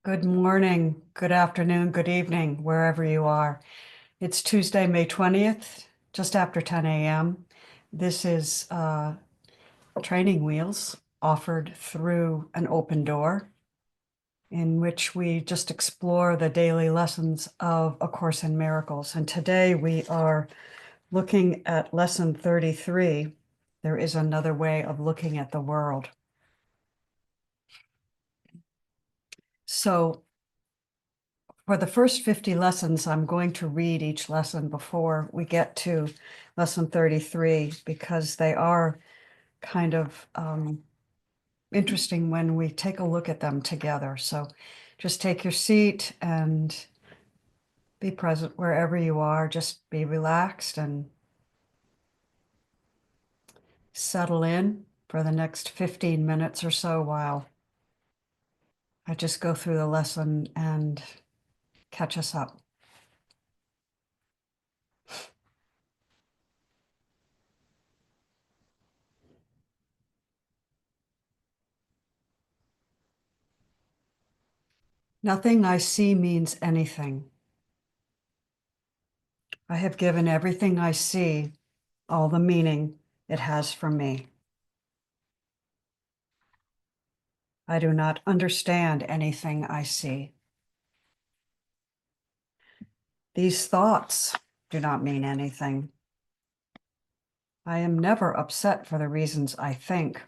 Good morning, good afternoon, good evening, wherever you are. It's Tuesday, May 20th, just after 10 a.m. This is Training Wheels offered through an open door in which we just explore the daily lessons of A Course in Miracles. And today we are looking at lesson 33. There is another way of looking at the world. So for the first 50 lessons, I'm going to read each lesson before we get to lesson 33, because they are kind of interesting when we take a look at them together. So just take your seat and be present wherever you are. Just be relaxed and settle in for the next 15 minutes or so while I just go through the lesson and catch us up. Nothing I see means anything. I have given everything I see all the meaning it has for me. I do not understand anything I see. These thoughts do not mean anything. I am never upset for the reasons I think.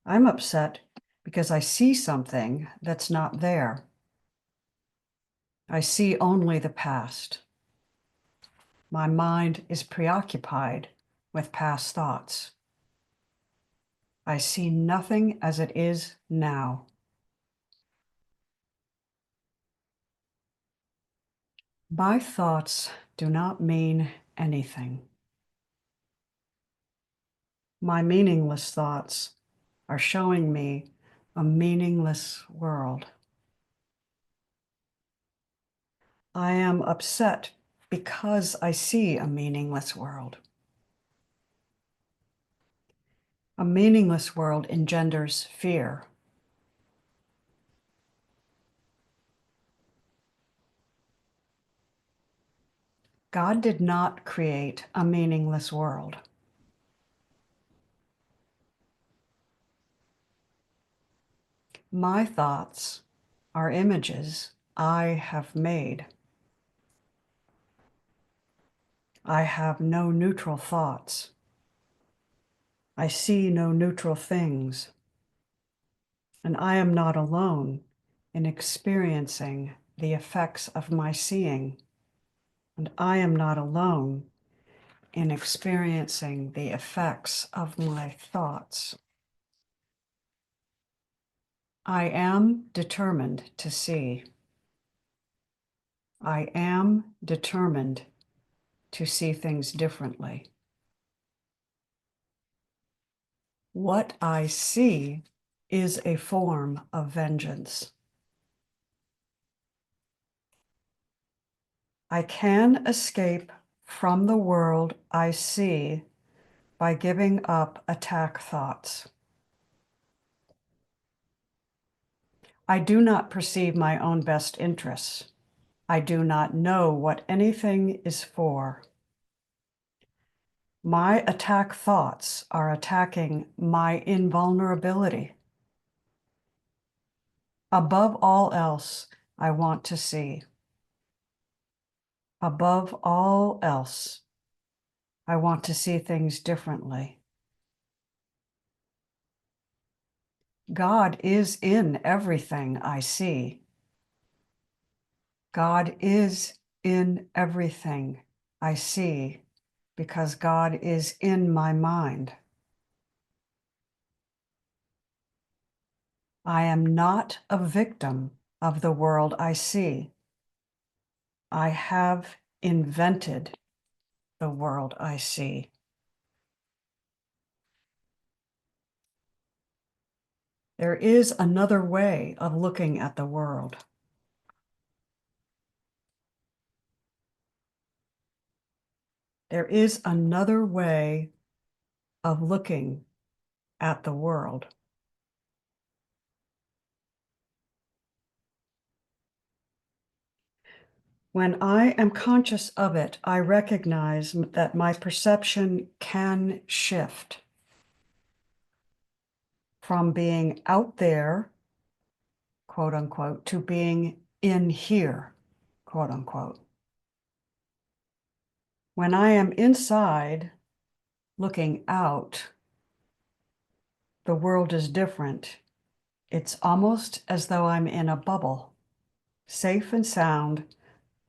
I'm upset because I see something that's not there. I see only the past. My mind is preoccupied with past thoughts. I see nothing as it is now. My thoughts do not mean anything. My meaningless thoughts are showing me a meaningless world. I am upset because I see a meaningless world. A meaningless world engenders fear. God did not create a meaningless world. My thoughts are images I have made. I have no neutral thoughts. I see no neutral things. And I am not alone in experiencing the effects of my seeing. And I am not alone in experiencing the effects of my thoughts. I am determined to see. I am determined to see things differently. What I see is a form of vengeance. I can escape from the world I see by giving up attack thoughts. I do not perceive my own best interests. I do not know what anything is for. My attack thoughts are attacking my invulnerability. Above all else, I want to see. Above all else, I want to see things differently. God is in everything I see. God is in everything I see because God is in my mind. I am not a victim of the world I see. I have invented the world I see. There is another way of looking at the world. There is another way of looking at the world. When I am conscious of it, I recognize that my perception can shift from being out there, quote unquote, to being in here, quote unquote. When I am inside looking out, the world is different. It's almost as though I'm in a bubble, safe and sound,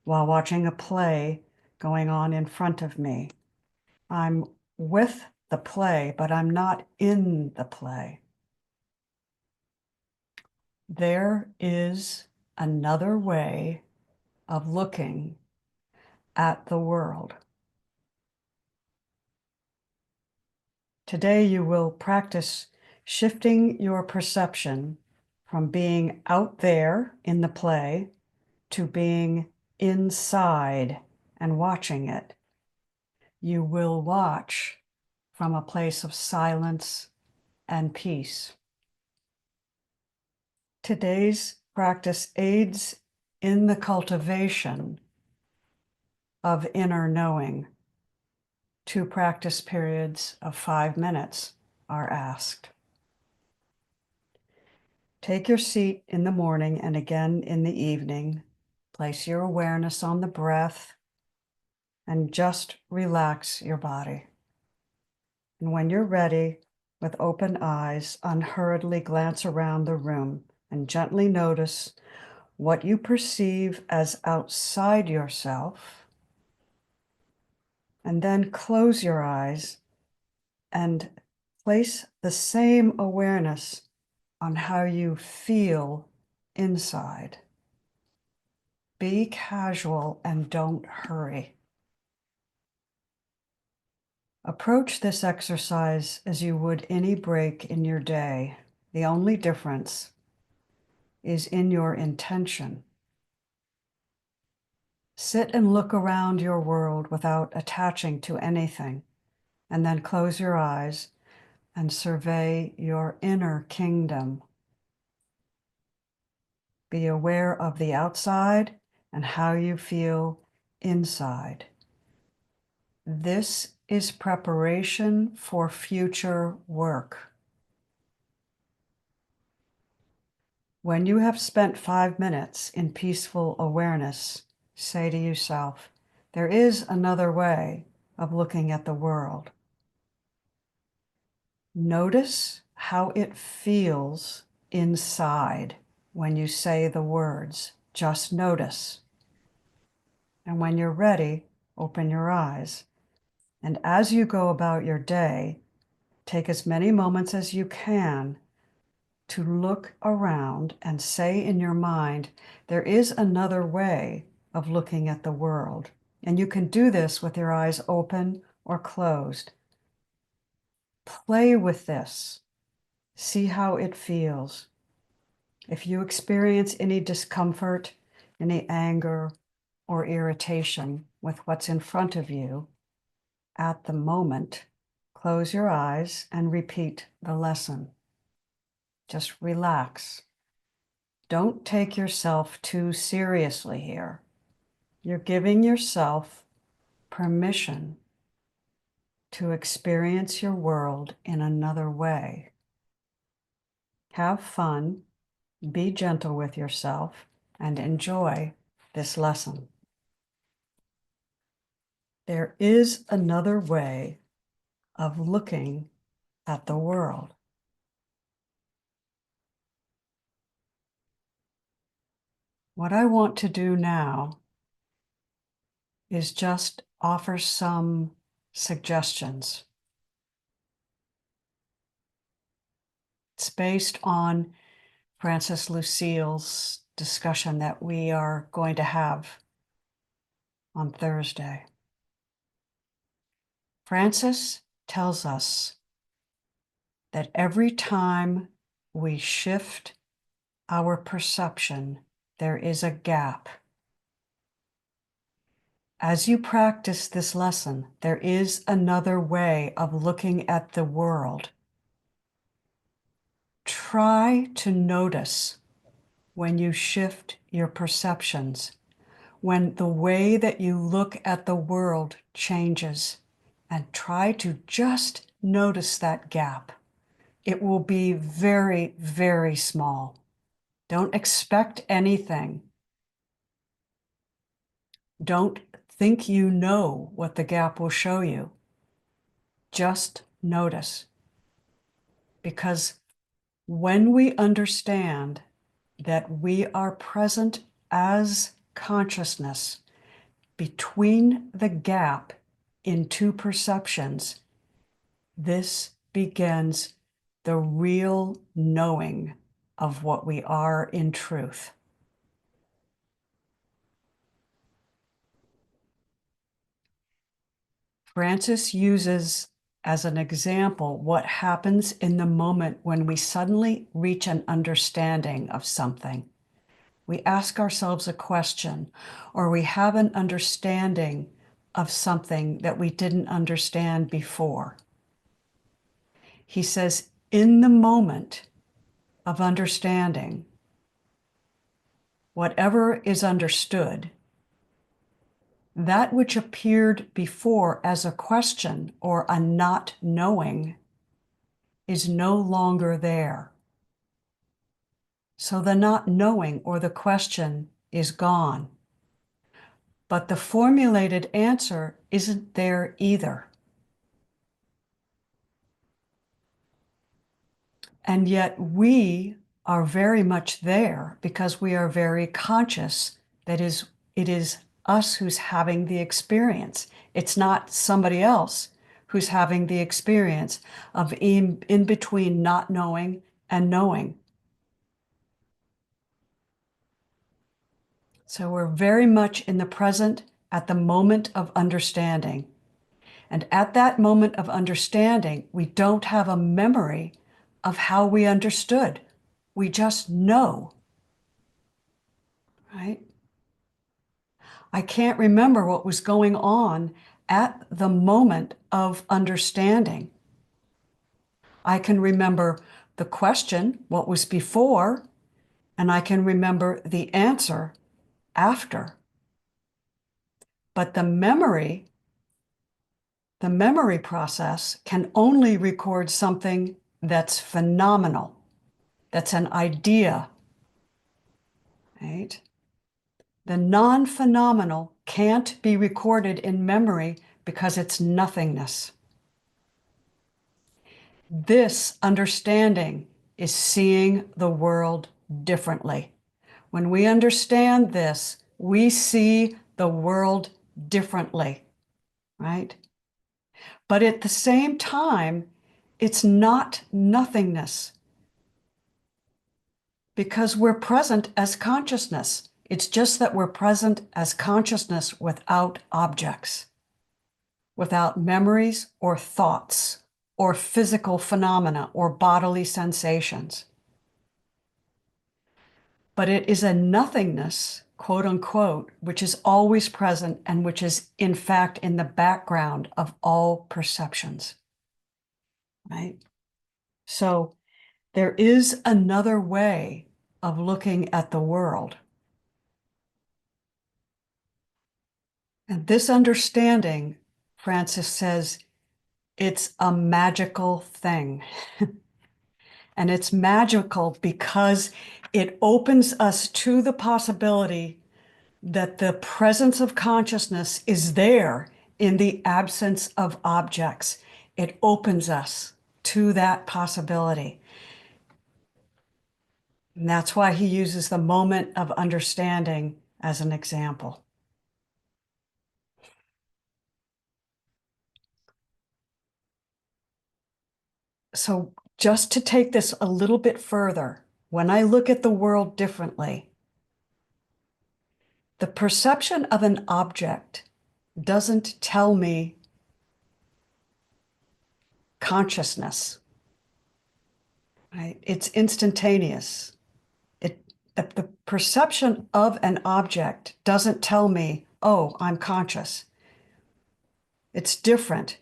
while watching a play going on in front of me. I'm with the play, but I'm not in the play. There is another way of looking at the world. Today you will practice shifting your perception from being out there in the play to being inside and watching it. You will watch from a place of silence and peace. Today's practice aids in the cultivation of inner knowing. 2 practice periods of 5 minutes are asked. Take your seat in the morning and again in the evening. Place your awareness on the breath and just relax your body. And when you're ready, with open eyes, unhurriedly glance around the room and gently notice what you perceive as outside yourself. And then close your eyes and place the same awareness on how you feel inside. Be casual and don't hurry. Approach this exercise as you would any break in your day. The only difference is in your intention. Sit and look around your world without attaching to anything, and then close your eyes and survey your inner kingdom. Be aware of the outside and how you feel inside. This is preparation for future work. When you have spent 5 minutes in peaceful awareness, say to yourself, there is another way of looking at the world. Notice how it feels inside when you say the words. Just notice. And when you're ready, open your eyes. And as you go about your day, take as many moments as you can to look around and say in your mind, there is another way of looking at the world. And you can do this with your eyes open or closed. Play with this. See how it feels. If you experience any discomfort, any anger or irritation with what's in front of you at the moment, close your eyes and repeat the lesson. Just relax. Don't take yourself too seriously here. You're giving yourself permission to experience your world in another way. Have fun, be gentle with yourself, and enjoy this lesson. There is another way of looking at the world. What I want to do now is just offer some suggestions. It's based on Francis Lucille's discussion that we are going to have on Thursday. Francis tells us that every time we shift our perception, there is a gap. As you practice this lesson, there is another way of looking at the world. Try to notice when you shift your perceptions. when the way that you look at the world changes, and try to just notice that gap. It will be very, very small. Don't expect anything. Don't think you know what the gap will show you. Just notice. Because when we understand that we are present as consciousness between the gap in two perceptions, this begins the real knowing of what we are in truth. Francis uses as an example what happens in the moment when we suddenly reach an understanding of something. We ask ourselves a question, or we have an understanding of something that we didn't understand before. He says, in the moment of understanding, whatever is understood, that which appeared before as a question or a not knowing is no longer there. So the not knowing or the question is gone. But the formulated answer isn't there either. And yet we are very much there because we are very conscious that it is us who's having the experience. It's not somebody else who's having the experience of in between not knowing and knowing. So we're very much in the present at the moment of understanding. And at that moment of understanding, we don't have a memory of how we understood. We just know, right? I can't remember what was going on at the moment of understanding. I can remember the question, what was before, and I can remember the answer after. But the memory process can only record something that's phenomenal, that's an idea, right? The non-phenomenal can't be recorded in memory because it's nothingness. This understanding is seeing the world differently. When we understand this, we see the world differently, right? But at the same time, it's not nothingness because we're present as consciousness. It's just that we're present as consciousness without objects, without memories or thoughts or physical phenomena or bodily sensations. But it is a nothingness, quote unquote, which is always present and which is in fact in the background of all perceptions, right? So there is another way of looking at the world. And this understanding, Francis says, it's a magical thing. And it's magical because it opens us to the possibility that the presence of consciousness is there in the absence of objects. It opens us to that possibility. And that's why he uses the moment of understanding as an example. So just to take this a little bit further, when I look at the world differently, the perception of an object doesn't tell me consciousness, right? It's instantaneous. The perception of an object doesn't tell me, oh, I'm conscious. It's different,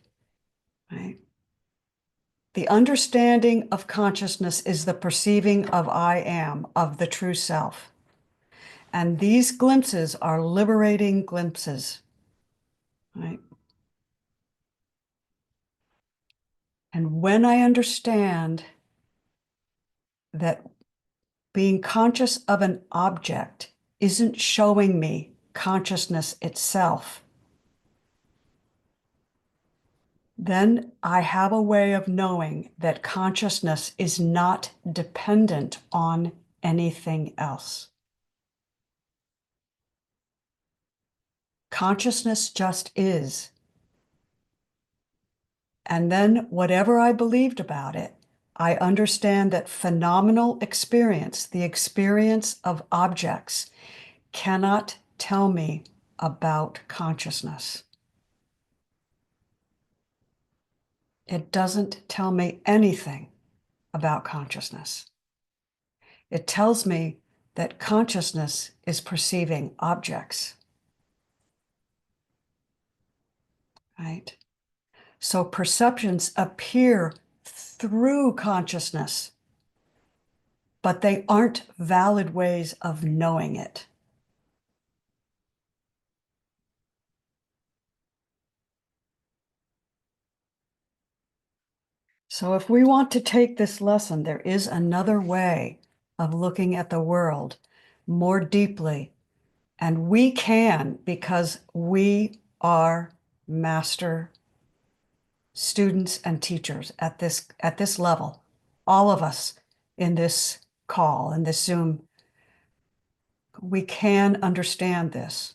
right? The understanding of consciousness is the perceiving of I am, of the true self. And these glimpses are liberating glimpses, right? And when I understand that being conscious of an object isn't showing me consciousness itself, then I have a way of knowing that consciousness is not dependent on anything else. Consciousness just is. And then whatever I believed about it, I understand that phenomenal experience, the experience of objects, cannot tell me about consciousness. It doesn't tell me anything about consciousness. It tells me that consciousness is perceiving objects, right? So perceptions appear through consciousness, but they aren't valid ways of knowing it. So if we want to take this lesson, there is another way of looking at the world more deeply. And we can, because we are master students and teachers at this level. All of us in this call, in this Zoom, we can understand this.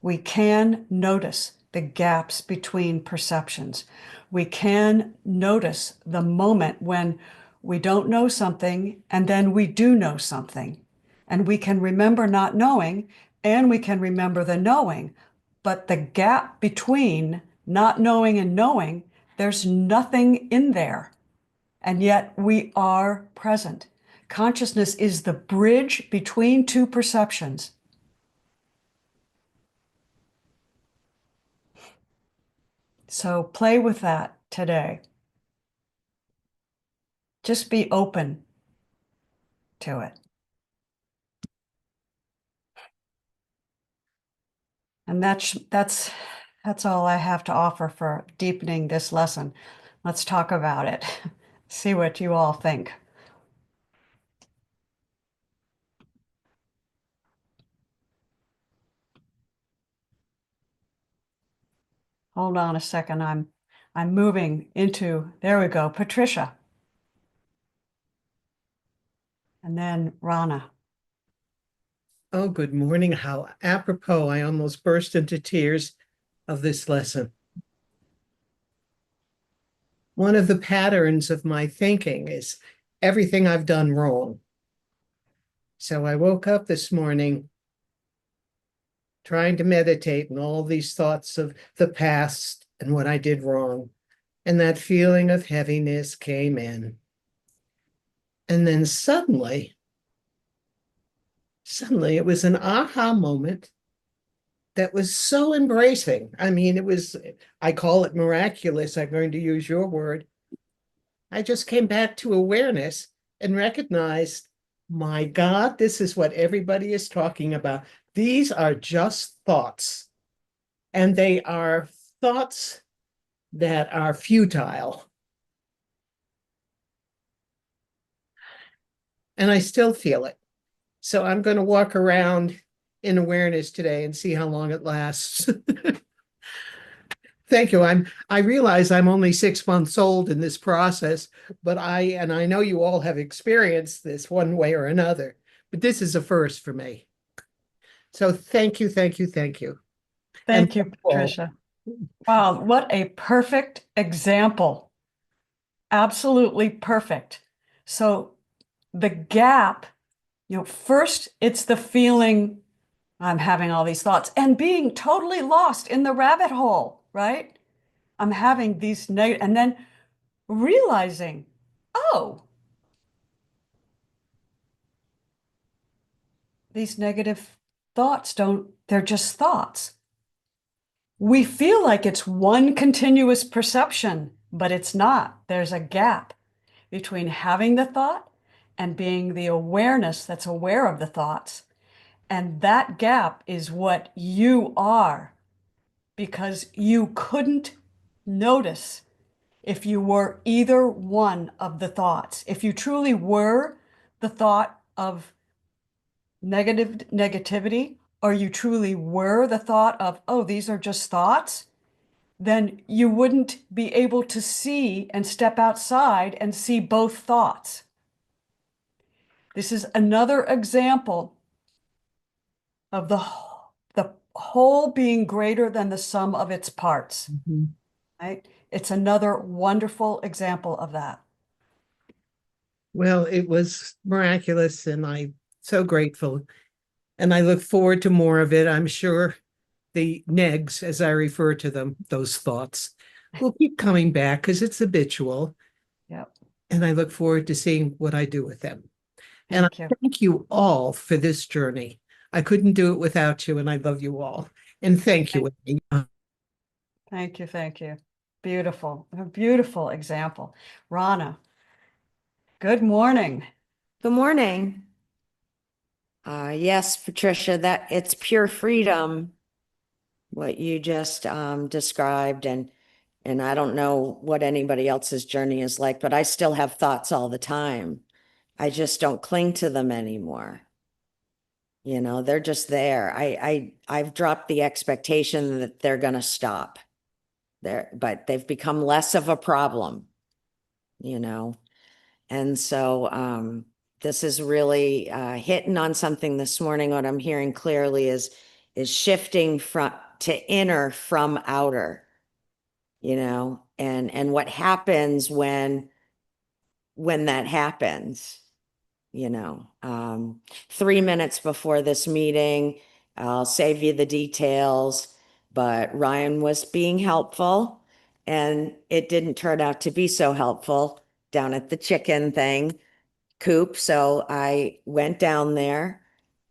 We can notice the gaps between perceptions. We can notice the moment when we don't know something and then we do know something. And we can remember not knowing and we can remember the knowing. But the gap between not knowing and knowing, there's nothing in there. And yet we are present. Consciousness is the bridge between two perceptions. So play with that today. Just be open to it. And that's all I have to offer for deepening this lesson. Let's talk about it. See what you all think. Hold on a second. I'm moving into, there we go, Patricia. And then Rana. Oh, good morning. How apropos. I almost burst into tears of this lesson. One of the patterns of my thinking is everything I've done wrong. So I woke up this morning trying to meditate and all these thoughts of the past and what I did wrong. And that feeling of heaviness came in. And then suddenly it was an aha moment that was so embracing. I mean, I call it miraculous. I'm going to use your word. I just came back to awareness and recognized, my God, this is what everybody is talking about. These are just thoughts, and they are thoughts that are futile. And I still feel it. So I'm going to walk around in awareness today and see how long it lasts. Thank you. I realize I'm only 6 months old in this process, but I know you all have experienced this one way or another, but this is a first for me. So thank you, thank you, thank you. Thank you, Patricia. Wow, what a perfect example. Absolutely perfect. So the gap, first it's the feeling I'm having all these thoughts and being totally lost in the rabbit hole, right? I'm having these and then realizing, oh, these negative thoughts they're just thoughts. We feel like it's one continuous perception, but it's not. There's a gap between having the thought and being the awareness that's aware of the thoughts. And that gap is what you are, because you couldn't notice if you were either one of the thoughts. If you truly were the thought of negativity, or you truly were the thought of, oh, these are just thoughts, then you wouldn't be able to see and step outside and see both thoughts. This is another example of the whole being greater than the sum of its parts, Mhm. right? It's another wonderful example of that. Well, it was miraculous, and I'm so grateful. And I look forward to more of it. I'm sure the negs, as I refer to them, those thoughts, will keep coming back because it's habitual. Yep. And I look forward to seeing what I do with them. And I Thank you. thank you all for this journey. I couldn't do it without you, and I love you all. And thank you, Amy. Thank you. Thank you. Beautiful. A beautiful example. Rana, good morning. Good morning. Yes, Patricia, that it's pure freedom, what you just described, and I don't know what anybody else's journey is like, but I still have thoughts all the time. I just don't cling to them anymore. You know, they're just there. I've dropped the expectation that they're going to stop there, but they've become less of a problem, you know. And so this is really hitting on something this morning. What I'm hearing clearly is shifting from to inner from outer, you know, and what happens when that happens, you know. 3 minutes before this meeting, I'll save you the details, but Ryan was being helpful, and it didn't turn out to be so helpful down at the chicken thing coop. So I went down there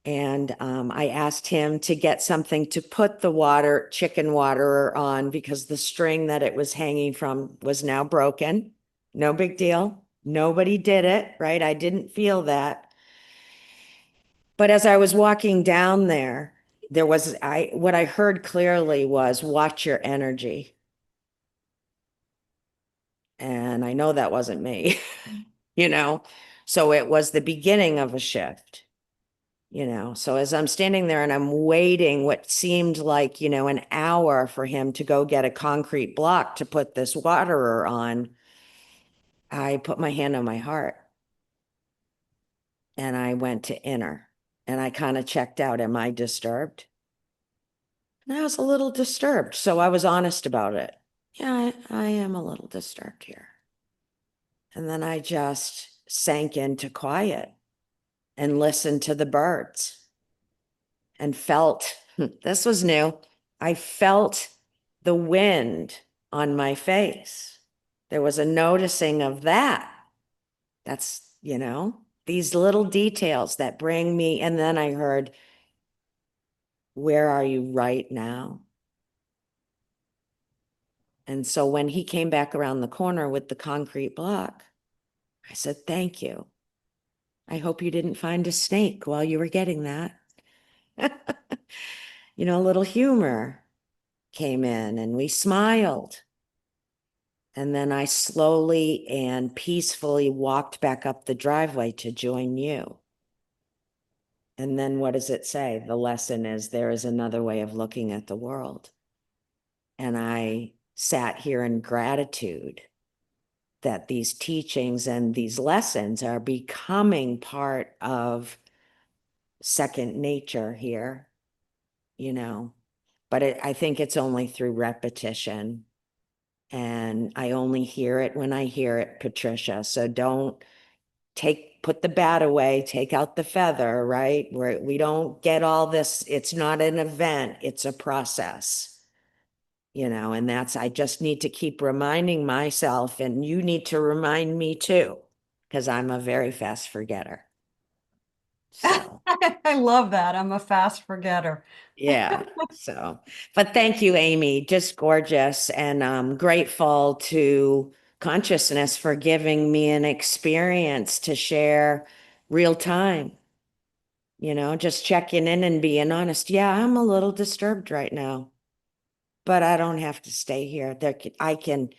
and I asked him to get something to put the water, chicken waterer on, because the string that it was hanging from was now broken. No big deal. Nobody did it, right? I didn't feel that. But as I was walking down there, what I heard clearly was watch your energy. And I know that wasn't me, you know? So it was the beginning of a shift. You know, so as I'm standing there and I'm waiting what seemed like, you know, an hour for him to go get a concrete block to put this waterer on, I put my hand on my heart and I went to inner and I kind of checked out. Am I disturbed? And I was a little disturbed. So I was honest about it. Yeah, I am a little disturbed here. And then I just sank into quiet and listened to the birds and felt this was new. I felt the wind on my face. There was a noticing of that. That's, you know, these little details that bring me. And then I heard, where are you right now? And so when he came back around the corner with the concrete block, I said, thank you. I hope you didn't find a snake while you were getting that. You know, a little humor came in and we smiled. And then I slowly and peacefully walked back up the driveway to join you. And then what does it say? The lesson is there is another way of looking at the world. And I sat here in gratitude that these teachings and these lessons are becoming part of second nature here, you know. But I think it's only through repetition. And I only hear it when I hear it, Patricia. So don't put the bat away, take out the feather, right? Where we don't get all this. It's not an event, it's a process, you know, and I just need to keep reminding myself, and you need to remind me too, because I'm a very fast forgetter. So. I love that. I'm a fast forgetter. Yeah. So, but thank you, Amy. Just gorgeous, and I'm grateful to consciousness for giving me an experience to share real time. Just checking in and being honest. Yeah, I'm a little disturbed right now, but I don't have to stay here. I can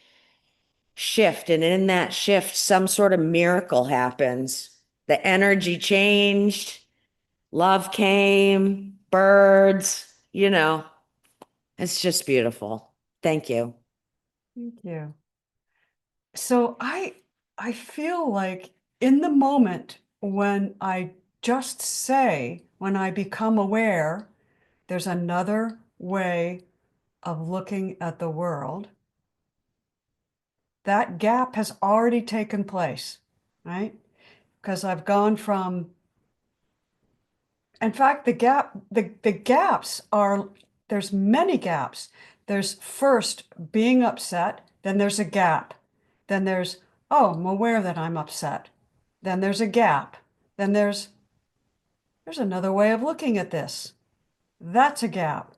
shift, and in that shift, some sort of miracle happens. The energy changed, love came, birds. It's just beautiful. Thank you. Thank you. So I feel like in the moment when I just say, when I become aware, there's another way of looking at the world. That gap has already taken place, right? Because I've gone from, in fact, the gaps are, there's many gaps. There's first being upset, then there's a gap. Then there's, oh, I'm aware that I'm upset. Then there's a gap. Then there's another way of looking at this. That's a gap.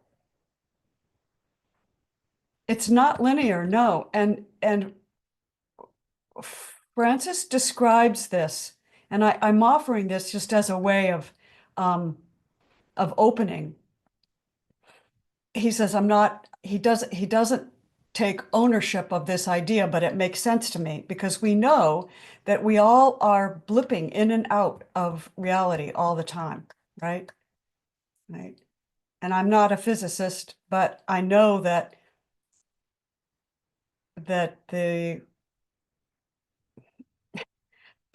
It's not linear, no. And Francis describes this, and I'm offering this just as a way of opening. He says, he doesn't take ownership of this idea, but it makes sense to me because we know that we all are blipping in and out of reality all the time, right? Right. And I'm not a physicist, but I know that the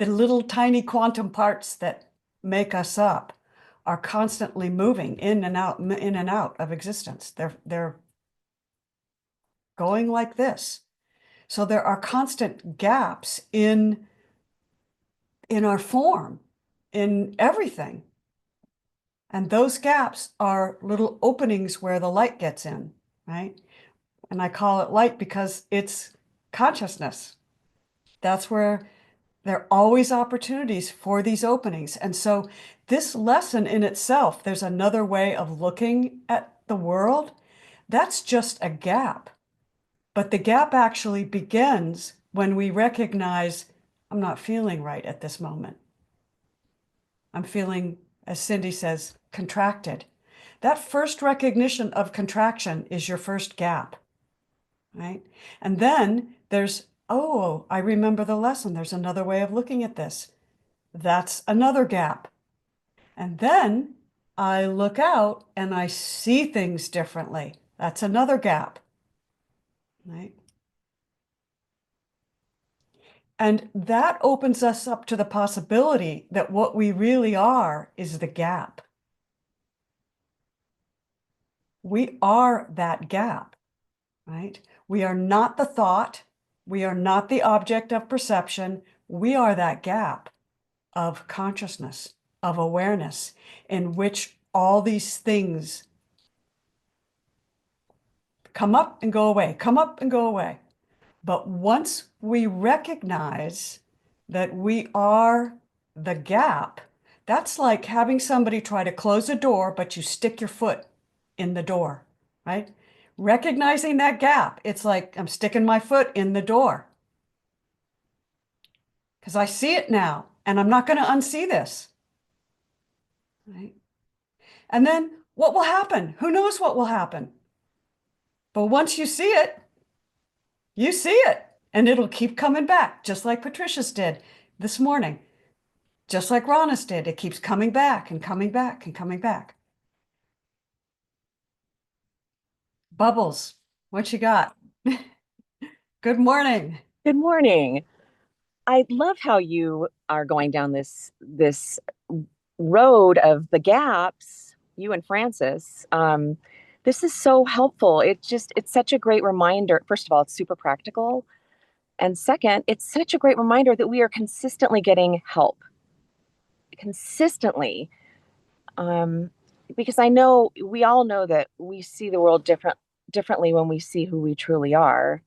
little tiny quantum parts that make us up are constantly moving in and out of existence. They're going like this. So there are constant gaps in our form, in everything. And those gaps are little openings where the light gets in, right? And I call it light because it's consciousness. That's where there are always opportunities for these openings. And so this lesson in itself, there's another way of looking at the world. That's just a gap. But the gap actually begins when we recognize, I'm not feeling right at this moment. I'm feeling, as Cindy says, contracted. That first recognition of contraction is your first gap, right? And then there's, oh, I remember the lesson. There's another way of looking at this. That's another gap. And then I look out and I see things differently. That's another gap, right? And that opens us up to the possibility that what we really are is the gap. We are that gap, right? We are not the thought. We are not the object of perception. We are that gap of consciousness, of awareness, in which all these things come up and go away, come up and go away. But once we recognize that we are the gap, that's like having somebody try to close a door, but you stick your foot in the door, right? Recognizing that gap, it's like I'm sticking my foot in the door because I see it now and I'm not going to unsee this, right? And then what will happen? Who knows what will happen? But once you see it, you see it. And it'll keep coming back, just like Patricia's did this morning, just like Rana's did. It keeps coming back and coming back and coming back. Bubbles, what you got? Good morning. Good morning. I love how you are going down this road of the gaps, you and Francis. This is so helpful. It's such a great reminder. First of all, it's super practical. And second, it's such a great reminder that we are consistently getting help. Consistently. Because we all know that we see the world differently when we see who we truly are.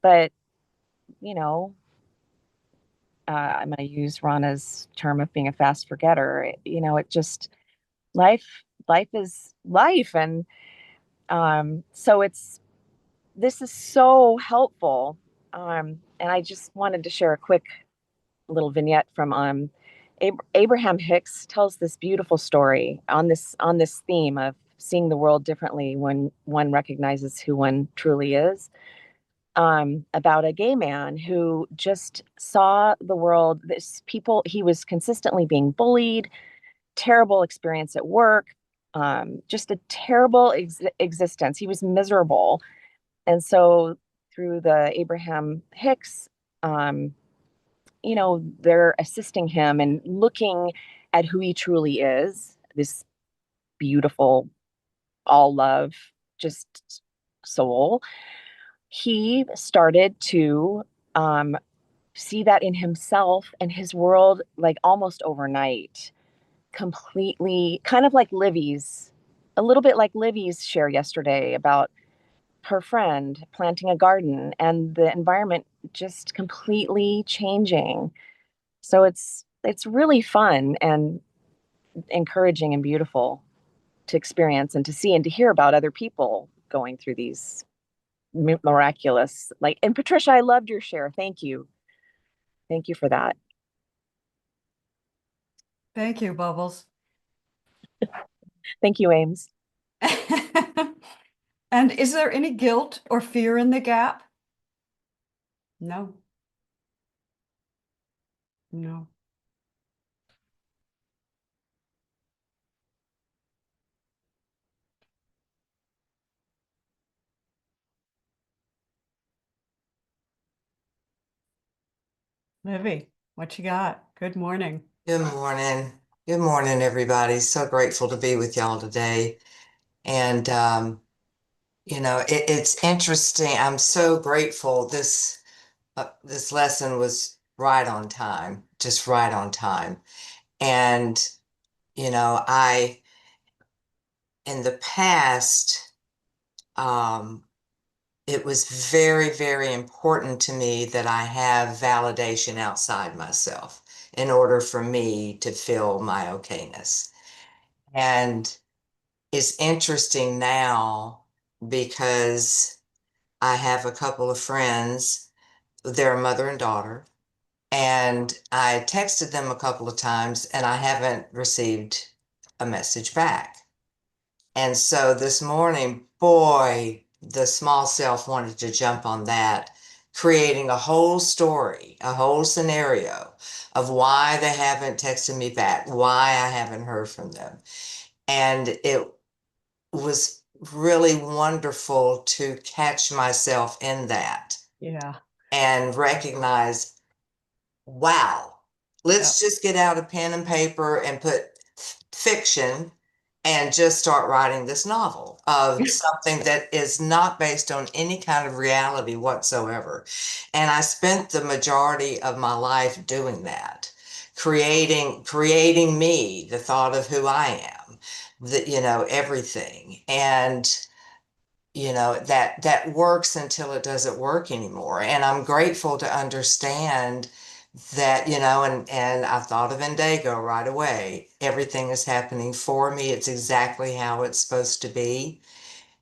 But, I'm going to use Rana's term of being a fast forgetter. It just life is life, and so this is so helpful. And I just wanted to share a quick little vignette from Abraham Hicks tells this beautiful story on this theme of seeing the world differently when one recognizes who one truly is. About a gay man who just saw the world, he was consistently being bullied, terrible experience at work, just a terrible existence. He was miserable. And so through the Abraham Hicks, they're assisting him and looking at who he truly is, this beautiful, all love, just soul. He started to see that in himself, and his world, like almost overnight, completely, kind of like Livy's, a little bit like Livy's share yesterday about her friend planting a garden and the environment just completely changing. So it's really fun and encouraging and beautiful to experience and to see and to hear about other people going through these miraculous, like, and Patricia, I loved your share. Thank you. Thank you for that. Thank you, Bubbles. Thank you, Ames. And is there any guilt or fear in the gap? No. No. Livy, what you got? Good morning. Good morning. Good morning, everybody. So grateful to be with y'all today. And it's interesting. I'm so grateful. This lesson was right on time, just right on time. And I in the past, it was very, very important to me that I have validation outside myself in order for me to feel my okayness. And it's interesting now because I have a couple of friends, they're a mother and daughter, and I texted them a couple of times and I haven't received a message back. And so this morning, boy, the small self wanted to jump on that, creating a whole story, a whole scenario of why they haven't texted me back, why I haven't heard from them. And it was really wonderful to catch myself in that Yeah. and recognize, wow, let's just get out a pen and paper and put fiction and just start writing this novel of something that is not based on any kind of reality whatsoever. And I spent the majority of my life doing that, creating me, the thought of who I am, everything. And that works until it doesn't work anymore. And I'm grateful to understand that, and I thought of Indigo right away. Everything is happening for me. It's exactly how it's supposed to be.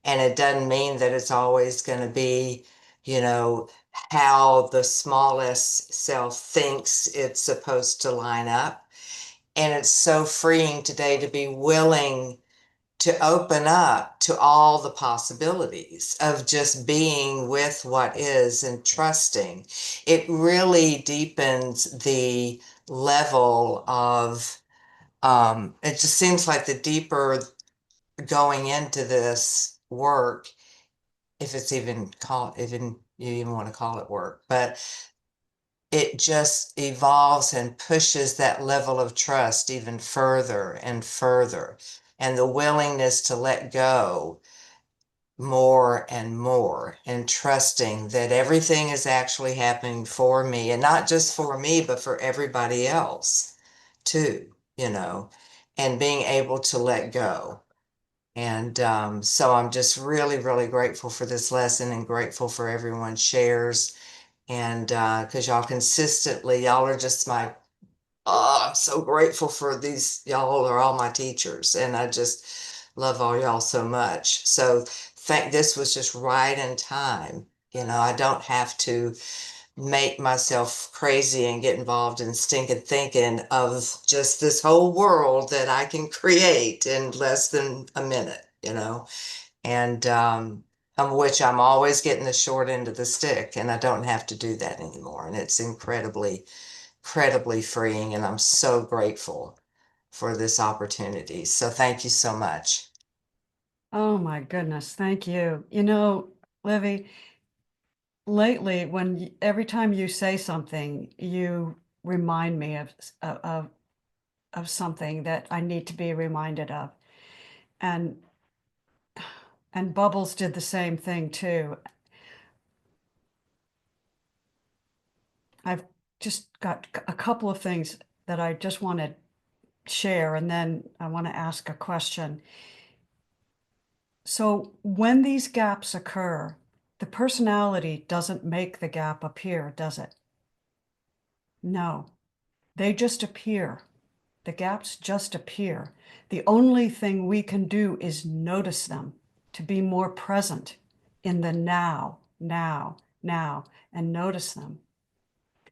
And it doesn't mean that it's always going to be, how the smallest self thinks it's supposed to line up. And it's so freeing today to be willing to open up to all the possibilities of just being with what is and trusting. It really deepens the level of, it just seems like the deeper going into this work, if it's even called, even you even want to call it work, but it just evolves and pushes that level of trust even further and further. And the willingness to let go more and more and trusting that everything is actually happening for me, and not just for me, but for everybody else too, and being able to let go. And so I'm just really, really grateful for this lesson and grateful for everyone's shares. And because y'all are just I'm so grateful for these. Y'all are all my teachers, and I just love all y'all so much. So this was just right in time. I don't have to make myself crazy and get involved in stinking thinking of just this whole world that I can create in less than a minute, and of which I'm always getting the short end of the stick, and I don't have to do that anymore. And it's incredibly freeing, and I'm so grateful for this opportunity. So thank you so much. Oh my goodness, thank you. Livy, lately, every time you say something, you remind me of something that I need to be reminded of. And Bubbles did the same thing too. I've just got a couple of things that I just want to share, and then I want to ask a question. So when these gaps occur, the personality doesn't make the gap appear, does it? No, they just appear. The gaps just appear. The only thing we can do is notice them, to be more present in the now, and notice them.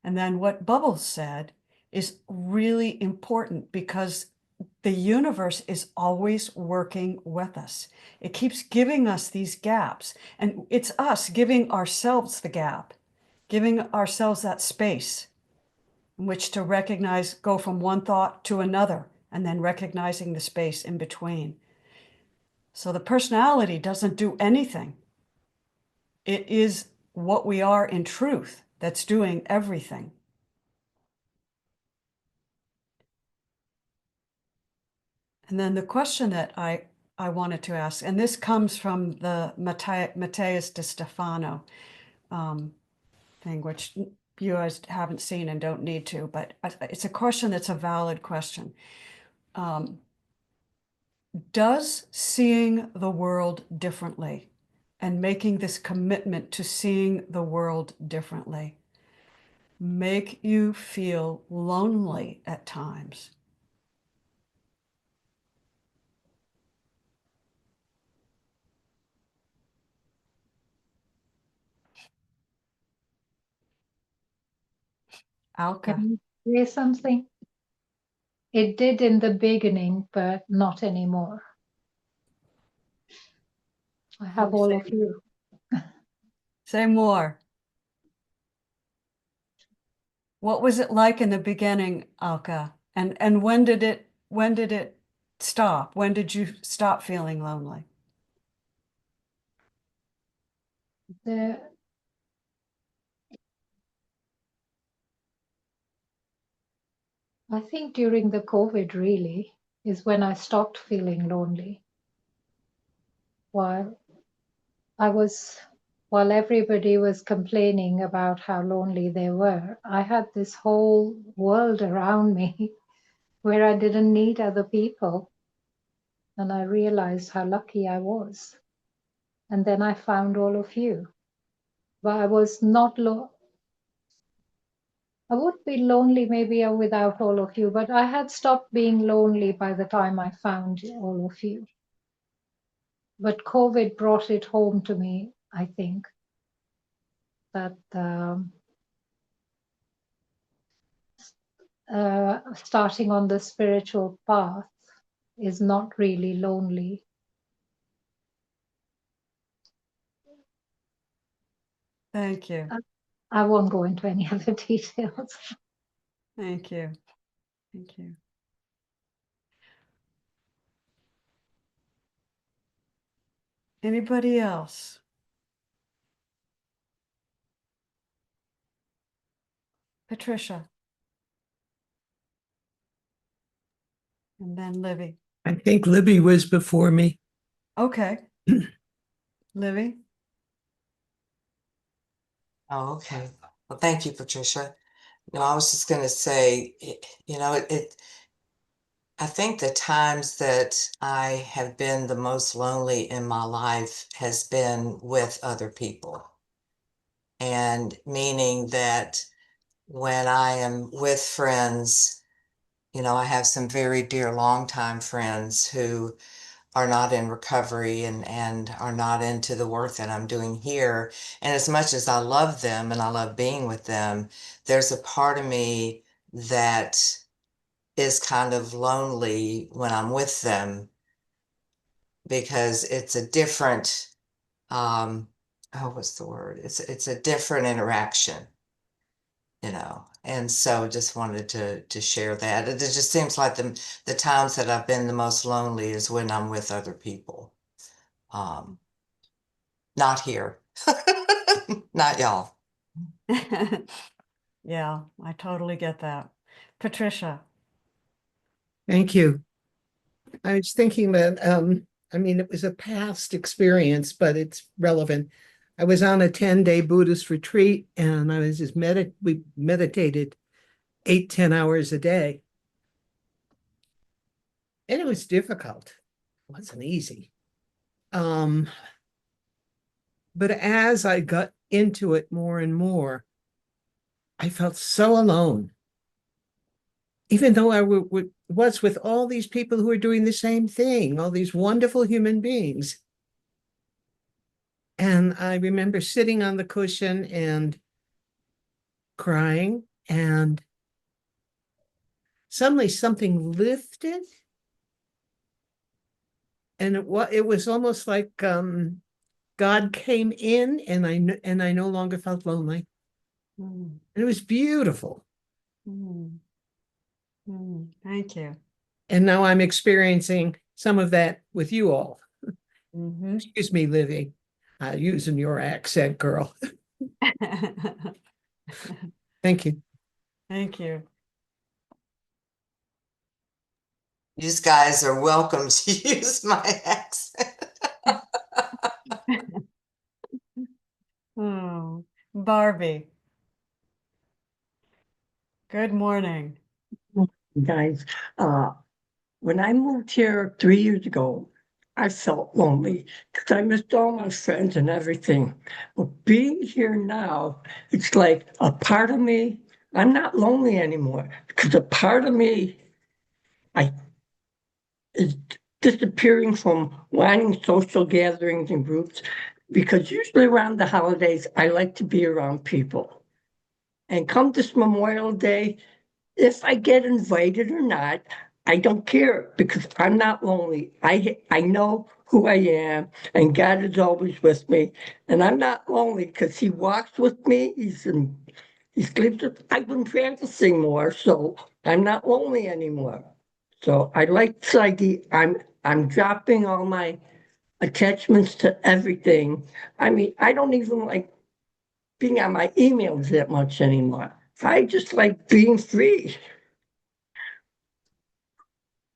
And then what Bubbles said is really important, because the universe is always working with us. It keeps giving us these gaps, and it's us giving ourselves the gap, giving ourselves that space in which to recognize, go from one thought to another, and then recognizing the space in between. So the personality doesn't do anything. It is what we are in truth that's doing everything. And then the question that I wanted to ask, and this comes from the Matthias de Stefano thing, which you guys haven't seen and don't need to, but it's a question that's a valid question. Does seeing the world differently and making this commitment to seeing the world differently make you feel lonely at times? Alka. Can you say something? It did in the beginning, but not anymore. I have all of you. Say more. What was it like in the beginning, Alka? And when did it stop? When did you stop feeling lonely? The, I think during the COVID really is when I stopped feeling lonely. While while everybody was complaining about how lonely they were, I had this whole world around me where I didn't need other people. And I realized how lucky I was. And then I found all of you. But I was not I would be lonely maybe without all of you, but I had stopped being lonely by the time I found all of you. But COVID brought it home to me, I think, that starting on the spiritual path is not really lonely. Thank you. I won't go into any other details. Thank you. Thank you. Anybody else? Patricia. And then Livy. I think Libby was before me. Okay. Livy. Oh, okay. Well, thank you, Patricia. No, I was just going to say, I think the times that I have been the most lonely in my life has been with other people. And meaning that when I am with friends, I have some very dear longtime friends who are not in recovery and are not into the work that I'm doing here. And as much as I love them and I love being with them, there's a part of me that is kind of lonely when I'm with them because it's a different, oh, what's the word? It's a different interaction, you know. And so just wanted to share that. It just seems like the times that I've been the most lonely is when I'm with other people. Not here. Not y'all. Yeah, I totally get that. Patricia. Thank you. I was thinking that, I mean, it was a past experience, but it's relevant. I was on a 10-day Buddhist retreat and I was just we meditated 8-10 hours a day. And it was difficult. It wasn't easy. But as I got into it more and more, I felt so alone. Even though I was with all these people who were doing the same thing, all these wonderful human beings. And I remember sitting on the cushion and crying, and suddenly something lifted. And it was almost like God came in, and I no longer felt lonely. Mm, And it was beautiful. mm, thank you. And now I'm experiencing some of that with you all. Mhm. Excuse me, Livy, using your accent, girl. Thank you. Thank you. You guys are welcome to use my accent. Oh, Barbie. Good morning. Guys, when I moved here 3 years ago, I felt lonely because I missed all my friends and everything. But being here now, it's like a part of me, I'm not lonely anymore because a part of me I is disappearing from wanting social gatherings and groups because usually around the holidays, I like to be around people. And come this Memorial Day, if I get invited or not, I don't care because I'm not lonely. I know who I am, and God is always with me, and I'm not lonely because He walks with me. He sleeps with. I've been practicing more, so I'm not lonely anymore. So I like this idea. I'm dropping all my attachments to everything. I mean, I don't even like being on my emails that much anymore. I just like being free.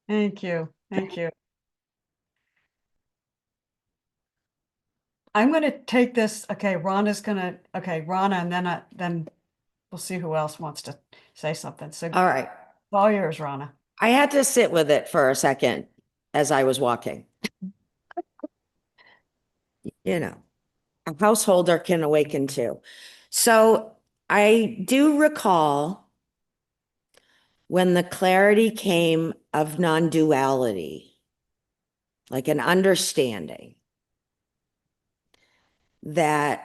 Thank you. Thank you. I'm going to take this. Okay, Rana's going to, okay, Rana, and then we'll see who else wants to say something. So All right. all yours, Rana. I had to sit with it for a second as I was walking. You know, a householder can awaken too. So I do recall when the clarity came of non-duality, like an understanding that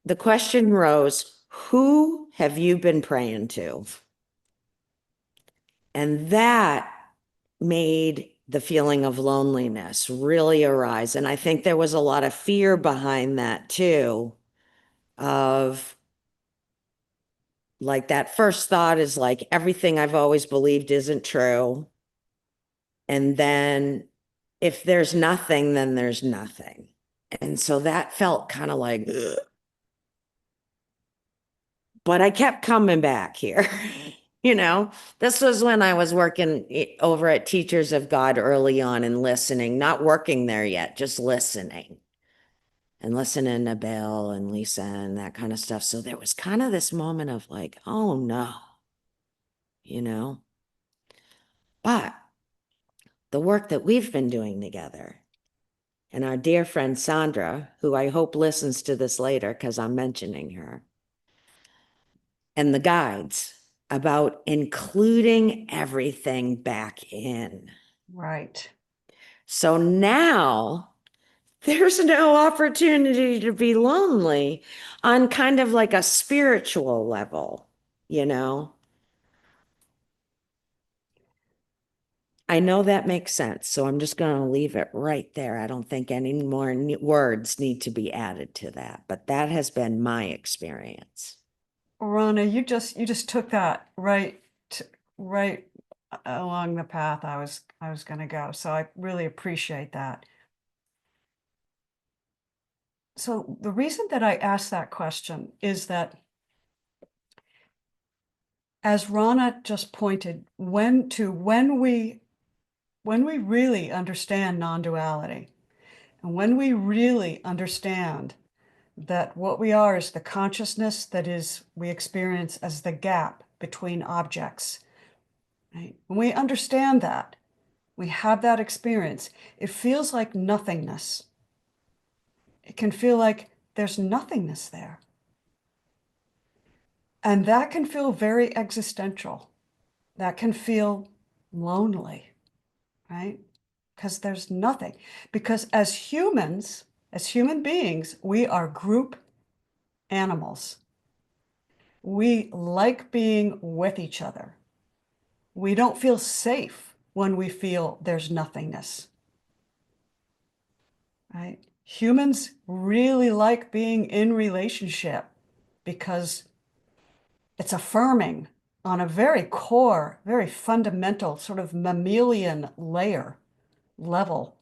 the question rose, who have you been praying to? And that made the feeling of loneliness really arise. And I think there was a lot of fear behind that too, of like that first thought is like everything I've always believed isn't true. And then if there's nothing, then there's nothing. And so that felt kind of like, ugh. But I kept coming back here. You know, this was when I was working over at Teachers of God early on and listening, not working there yet, just listening and listening to Bill and Lisa and that kind of stuff. So there was kind of this moment of like, oh no, you know, but the work that we've been doing together and our dear friend Sandra, who I hope listens to this later because I'm mentioning her, and the guides about including everything back in. Right. So now there's no opportunity to be lonely on kind of like a spiritual level, you know? I know that makes sense, so I'm just going to leave it right there. I don't think any more words need to be added to that, but that has been my experience. Rana, you just took that right along the path I was going to go. So I really appreciate that. So the reason that I asked that question is that, as Rana just pointed, when we really understand non-duality, and when we really understand that what we are is the consciousness that is we experience as the gap between objects, right? When we understand that, we have that experience, it feels like nothingness. It can feel like there's nothingness there. And that can feel very existential. That can feel lonely, right? Because there's nothing. Because as humans, as human beings, we are group animals. We like being with each other. We don't feel safe when we feel there's nothingness, right? Humans really like being in relationship because it's affirming on a very core, very fundamental sort of mammalian level.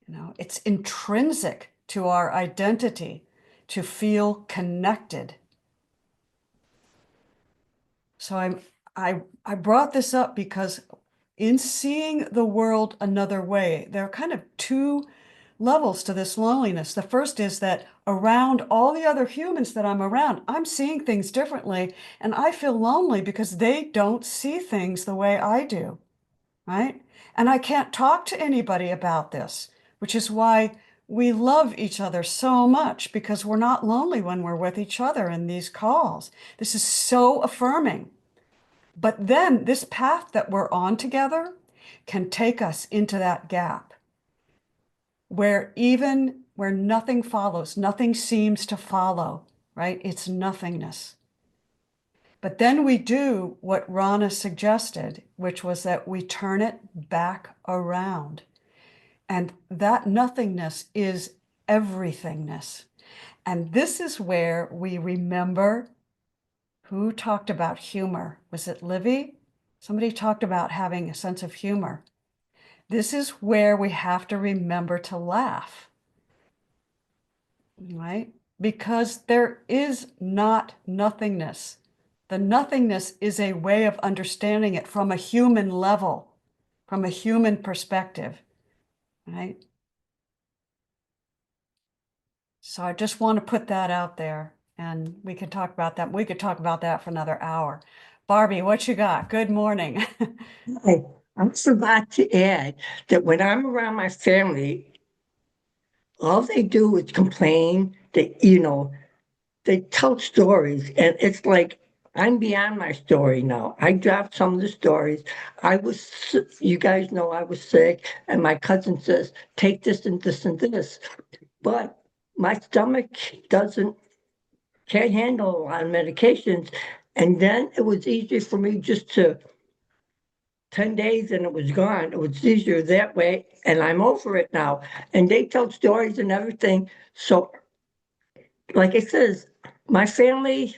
You know, it's intrinsic to our identity to feel connected. So I brought this up because in seeing the world another way, there are kind of two levels to this loneliness. The first is that around all the other humans that I'm around, I'm seeing things differently, and I feel lonely because they don't see things the way I do, right? And I can't talk to anybody about this, which is why we love each other so much, because we're not lonely when we're with each other in these calls. This is so affirming. But then this path that we're on together can take us into that gap where nothing follows, nothing seems to follow, right? It's nothingness. But then we do what Rana suggested, which was that we turn it back around. And that nothingness is everythingness. And this is where we remember who talked about humor. Was it Livy? Somebody talked about having a sense of humor. This is where we have to remember to laugh, right? Because there is not nothingness. The nothingness is a way of understanding it from a human level, from a human perspective, right? So I just want to put that out there, and we can talk about that. We could talk about that for another hour. Barbie, what you got? Good morning. I forgot to add that when I'm around my family, all they do is complain. They tell stories, and it's like I'm beyond my story now. I dropped some of the stories. You guys know I was sick, and my cousin says, take this and this and this. But my stomach can't handle a lot of medications. And then it was easier for me just to 10 days and it was gone. It was easier that way. And I'm over it now. And they tell stories and everything. So, like it says, my family,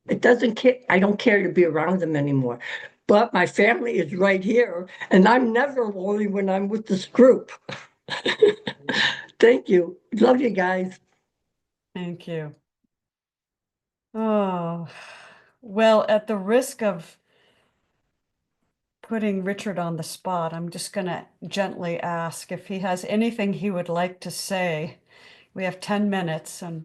it doesn't care. I don't care to be around them anymore. But my family is right here. And I'm never lonely when I'm with this group. Thank you. Love you guys. Thank you. Oh, well, at the risk of putting Richard on the spot, I'm just going to gently ask if he has anything he would like to say. We have 10 minutes and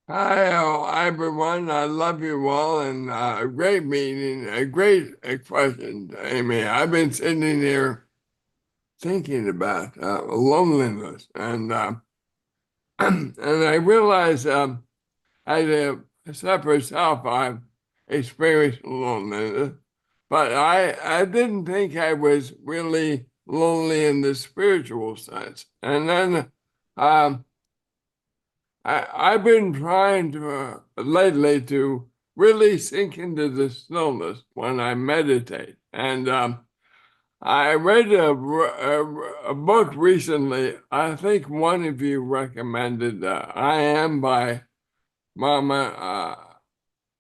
Hi, everyone. I love you all, and a great meeting, a great question, Amy. I've been sitting here thinking about loneliness, and and I realized as a separate self, I've experienced loneliness, but I didn't think I was really lonely in the spiritual sense. And then I've been trying to lately to really sink into the stillness when I meditate. And I read a book recently. I think one of you recommended I Am by Ramana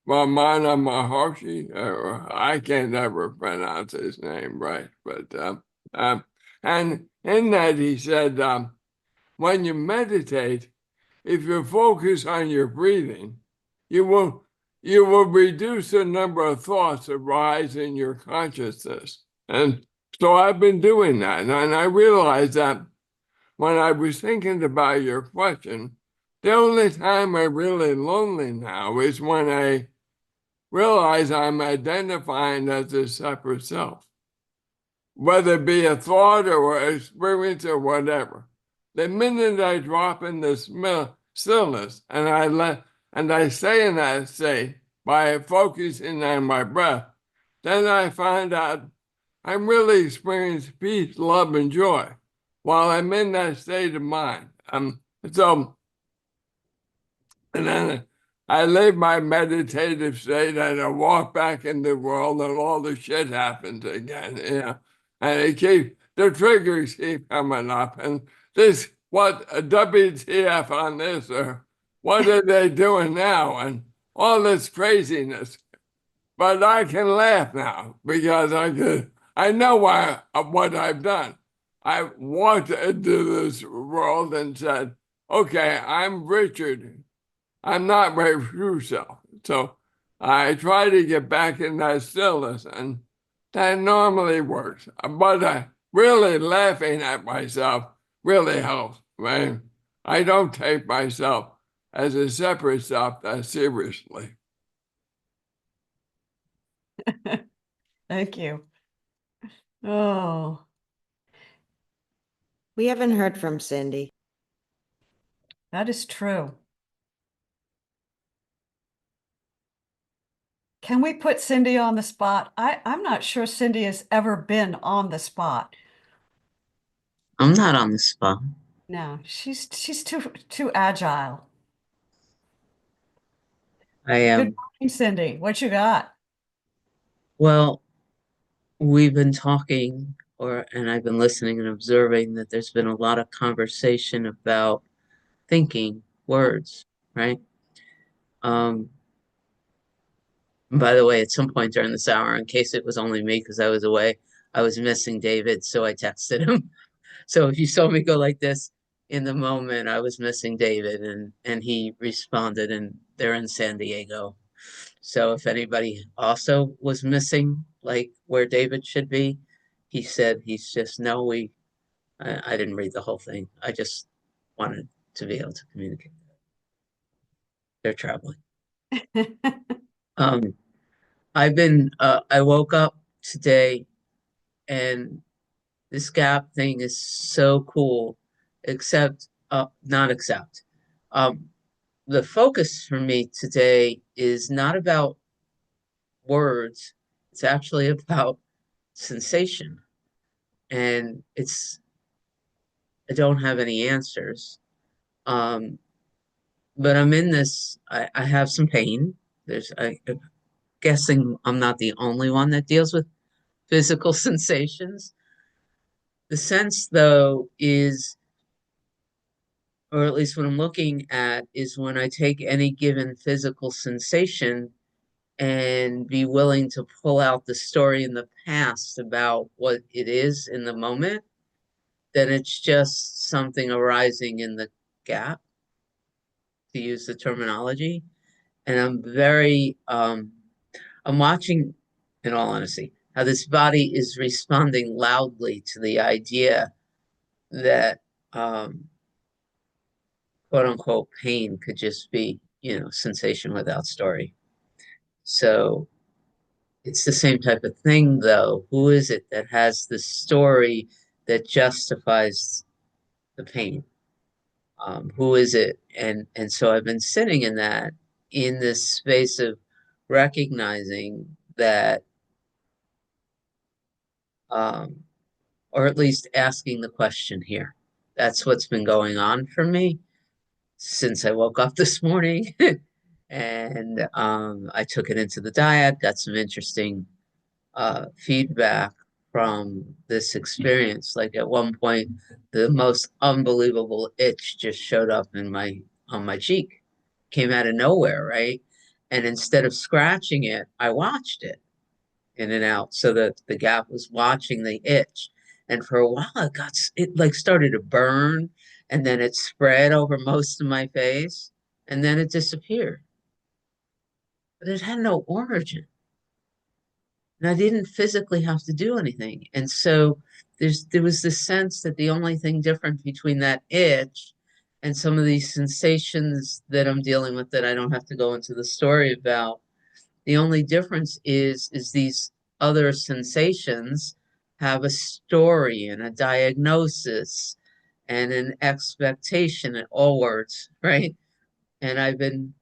Maharshi. I can't ever pronounce his name right, but and in that he said, when you meditate, if you focus on your breathing, you will reduce the number of thoughts that rise in your consciousness. And so I've been doing that, and I realized that when I was thinking about your question, the only time I'm really lonely now is when I realize I'm identifying as a separate self, whether it be a thought or an experience or whatever. The minute I drop in this stillness and I stay in that state by focusing on my breath, then I find out I'm really experiencing peace, love, and joy while I'm in that state of mind. So, and then I leave my meditative state and I walk back in the world and all the shit happens again, you know. And the triggers keep coming up. And what a WTF on this, or what are they doing now? And all this craziness. But I can laugh now because I know what I've done. I walked into this world and said, okay, I'm Richard. I'm not my true self. So I try to get back in that stillness, and that normally works. But really laughing at myself really helps, right? I don't take myself as a separate self that seriously. Thank you. Oh, We haven't heard from Cindy. that is true. Can we put Cindy on the spot? I'm not sure Cindy has ever been on the spot. I'm not on the spot. No, she's too agile. I am. Good morning, Cindy. What you got? Well, we've been talking, and I've been listening and observing that there's been a lot of conversation about thinking words, right? By the way, at some point during this hour, in case it was only me because I was away, I was missing David, so I texted him. So if you saw me go like this in the moment, I was missing David, and he responded, and they're in San Diego. So if anybody also was missing, like where David should be, he said he's just no. I didn't read the whole thing. I just wanted to be able to communicate. They're traveling. I woke up today, and this gap thing is so cool, the focus for me today is not about words. It's actually about sensation. And I don't have any answers. But I'm in this, I have some pain. I'm guessing I'm not the only one that deals with physical sensations. The sense, though, is, or at least what I'm looking at, is when I take any given physical sensation and be willing to pull out the story in the past about what it is in the moment, then it's just something arising in the gap, to use the terminology. And I'm watching, in all honesty, how this body is responding loudly to the idea that quote unquote pain could just be, sensation without story. So it's the same type of thing, though. Who is it that has the story that justifies the pain? Who is it? And so I've been sitting in this space of recognizing that, or or at least asking the question here. That's what's been going on for me since I woke up this morning. And I took it into the dyad, got some interesting feedback from this experience. Like at one point, the most unbelievable itch just showed up on my cheek, came out of nowhere, right? And instead of scratching it, I watched it in and out so that the gap was watching the itch. And for a while, it like started to burn, and then it spread over most of my face, and then it disappeared. But it had no origin. And I didn't physically have to do anything. And so there was this sense that the only thing different between that itch and some of these sensations that I'm dealing with that I don't have to go into the story about, the only difference is these other sensations have a story and a diagnosis and an expectation in all words, right? And I've been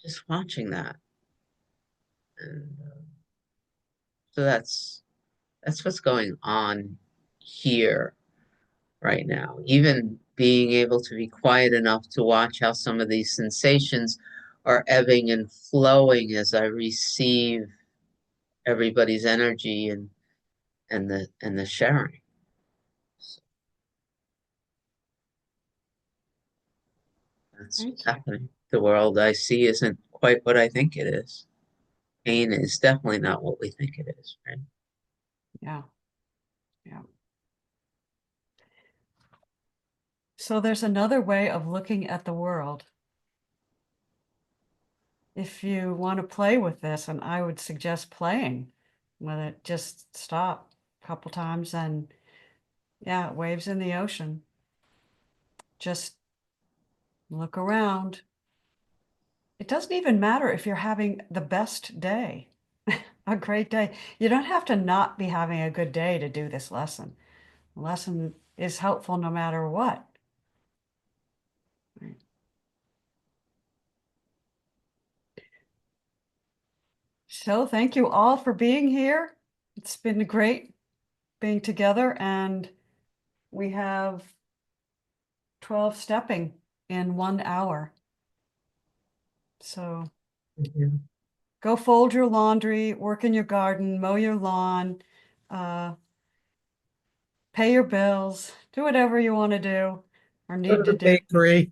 just watching that. And so that's what's going on here right now. Even being able to be quiet enough to watch how some of these sensations are ebbing and flowing as I receive everybody's energy and the sharing. That's what's happening. The world I see isn't quite what I think it is. Pain is definitely not what we think it is, right? Yeah. Yeah. So there's another way of looking at the world. If you want to play with this, and I would suggest playing with it, just stop a couple times and yeah, waves in the ocean. Just look around. It doesn't even matter if you're having the best day, a great day. You don't have to not be having a good day to do this lesson. The lesson is helpful no matter what. Right. So thank you all for being here. It's been great being together, and we have 12 stepping in 1 hour. So go fold your laundry, work in your garden, mow your lawn, pay your bills, do whatever you want to do or Go need to to the do. bakery.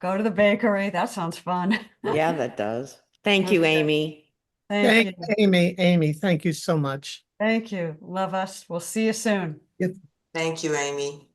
Go to the bakery. That sounds fun. Yeah, that does. Thank you, Okay. Amy. Thank you. Amy, thank you so much. Thank you. Love us. We'll see you soon. Thank you, Amy.